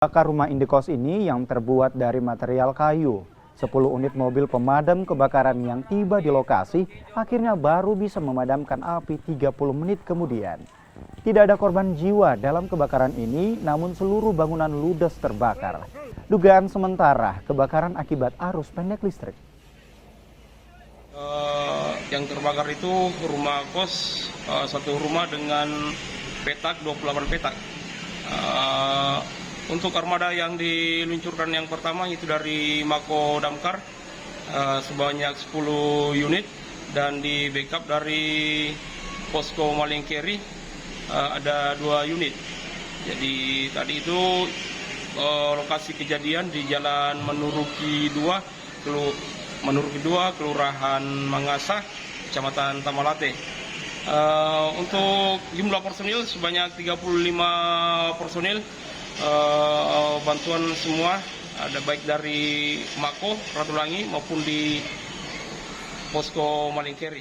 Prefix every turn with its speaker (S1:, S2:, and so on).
S1: Bakar rumah indekos ini yang terbuat dari material kayu. 10 unit mobil pemadam kebakaran yang tiba di lokasi akhirnya baru bisa memadamkan api 30 menit kemudian. Tidak ada korban jiwa dalam kebakaran ini, namun seluruh bangunan ludes terbakar. Dugaan sementara kebakaran akibat arus pendek listrik.
S2: Yang terbakar itu rumah kos, satu rumah dengan petak 28 petak. Untuk armada yang diluncurkan yang pertama itu dari Mako Damkar sebanyak 10 unit dan di backup dari Posko Malingkeri ada 2 unit. Jadi tadi itu lokasi kejadian di Jalan Menuruki 2, Kelurahan Mangasah, Kecamatan Tamalate. Untuk jumlah personil sebanyak 35 personil. Bantuan semua ada baik dari Mako Ratulangi maupun di Posko Malingkeri.